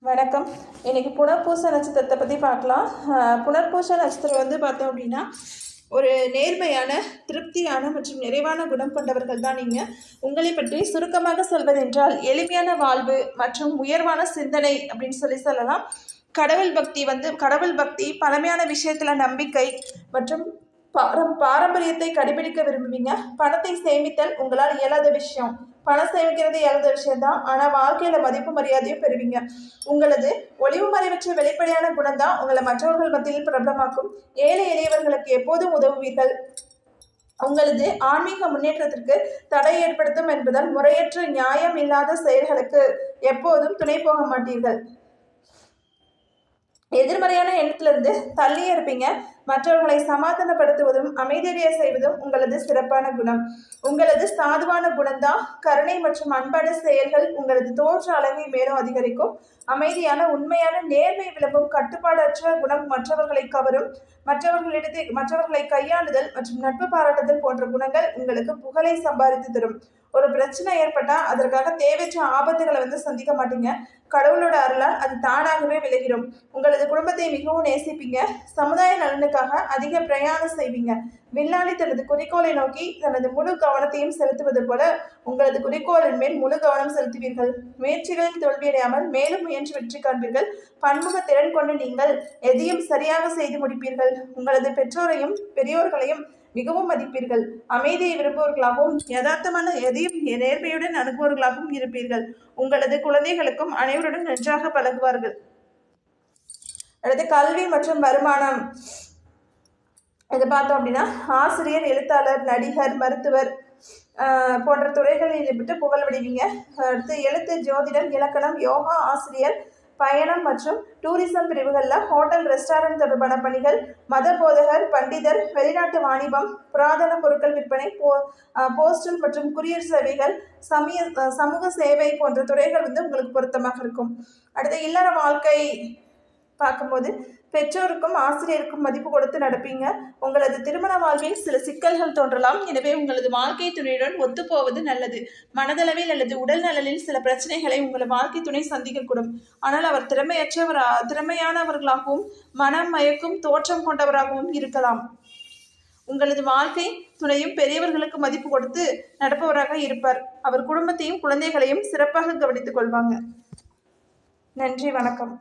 வணக்கம். இன்னைக்கு புனர்பூச நட்சத்திரத்தை பற்றி பார்க்கலாம். புனர்பூச நட்சத்திரம் பார்த்தோம் அப்படின்னா ஒரு நேர்மையான, திருப்தியான மற்றும் நிறைவான குணம் கொண்டவர்கள் தான் நீங்கள். உங்களை பற்றி சுருக்கமாக சொல்வதென்றால் எளிமையான வாழ்வு மற்றும் உயர்வான சிந்தனை அப்படின்னு சொல்லலாம். கடவுள் பக்தி, பழமையான விஷயத்தில் நம்பிக்கை மற்றும் பாரம்பரியத்தை கடைபிடிக்க விரும்புவீங்க. பணத்தை சேமித்தல் உங்களால் இயலாத விஷயம். பணம் சேமிக்கிறது இயலாத விஷயம்தான், ஆனால் வாழ்க்கையில மதிப்பு மரியாதையும் பெறுவீங்க. உங்களது ஒளிவு மறைவற்ற வெளிப்படையான குணம் தான் உங்களை மற்றவர்கள் மத்தியில் பிரபலமாக்கும். ஏழை எளியவர்களுக்கு எப்போதும் உதவுவீர்கள். உங்களது ஆன்மீக முன்னேற்றத்திற்கு தடை ஏற்படுத்தும் என்பதால் முறையற்ற நியாயம் இல்லாத செயல்களுக்கு எப்போதும் துணை போக மாட்டீர்கள். எதிர்மறையான எண்ணத்திலிருந்து தள்ளியே இருப்பீங்க. மற்றவர்களை சமாதானப்படுத்துவதும் அமைதியடைய செய்வதும் உங்களது சிறப்பான குணம். உங்களது சாதுவான குணம்தான் கருணை மற்றும் அன்பான செயல்கள் உங்களது தோற்ற அழகை மேலும் அதிகரிக்கும். அமைதியான, உண்மையான, நேர்மை விளம்பும், கட்டுப்பாடற்ற குணம் மற்றவர்களை கவரும். மற்றவர்களை கையாளுதல் மற்றும் நட்பு பாராட்டுதல் போன்ற குணங்கள் உங்களுக்கு புகழை சம்பாதித்து தரும். ஒரு பிரச்சனை ஏற்பட்டா அதற்காக தேவையற்ற ஆபத்துகளை சந்திக்க மாட்டீங்க. கடவுளோட அருளால் அது தானாகவே விலகிடும். உங்களது குடும்பத்தை மிகவும் நேசிப்பீங்க. சமுதாய நலனுக்காக அதிக பிரயாணம் செய்வீங்க. வில்லாளி தனது குறிக்கோளை நோக்கி தனது முழு கவனத்தையும் செலுத்துவது போல உங்களது குறிக்கோளின் மேல் முழு கவனம் செலுத்துவீர்கள். முயற்சிகளில் தோல்வியடையாமல் மேலும் முயன்று வெற்றி காண்பீர்கள். பன்முக திறன் கொண்டு நீங்கள் எதையும் சரியாக செய்து முடிப்பீர்கள். உங்களது பெற்றோரையும் பெரியோர்களையும் மிகவும் மதிப்பீர்கள். அமைதியை விரும்புவர்களாகவும் யதார்த்தமான எதையும் நேர்மையுடன் அணுகுவர்களாகவும் இருப்பீர்கள். உங்களது குழந்தைகளுக்கும் அனைவருடன் நன்றாக பழகுவார்கள். அடுத்து கல்வி மற்றும் வருமானம். இதை பார்த்தோம் அப்படின்னா ஆசிரியர், எழுத்தாளர், நடிகர், மருத்துவர் போன்ற துறைகளில் விட்டு புகழ்வடைவீங்க. அடுத்து எழுத்து, ஜோதிடம், இலக்கணம், யோகா, ஆசிரியர், பயணம் மற்றும் டூரிசம் பிரிவுகளில் ஹோட்டல், ரெஸ்டாரண்ட் தொடர்பான பணிகள், மத போதகர், பண்டிதர், வெளிநாட்டு வாணிபம், புராதன பொருட்கள் விற்பனை, போஸ்டல் மற்றும் குரியர் சேவைகள், சமூக சேவை போன்ற துறைகள் உங்களுக்கு பொருத்தமாக இருக்கும். அடுத்து இல்லற வாழ்க்கை பார்க்கும்போது பெற்றோருக்கும் ஆசிரியருக்கும் மதிப்பு கொடுத்து நடப்பீங்க. உங்களது திருமண வாழ்வில் சில சிக்கல்கள் தோன்றலாம். எனவே உங்களது வாழ்க்கை துணையுடன் ஒத்துப்போவது நல்லது. மனதளவில் அல்லது உடல் நலனில் சில பிரச்சனைகளை உங்களது வாழ்க்கை துணை சந்திக்கக்கூடும். ஆனால் அவர் திறமையானவர்களாகவும் மனம் மயக்கும் தோற்றம் கொண்டவராகவும் இருக்கலாம். உங்களது வாழ்க்கை துணையும் பெரியவர்களுக்கு மதிப்பு கொடுத்து நடப்பவராக இருப்பார். அவர் குடும்பத்தையும் குழந்தைகளையும் சிறப்பாக கவனித்துக் கொள்வாங்க. நன்றி, வணக்கம்.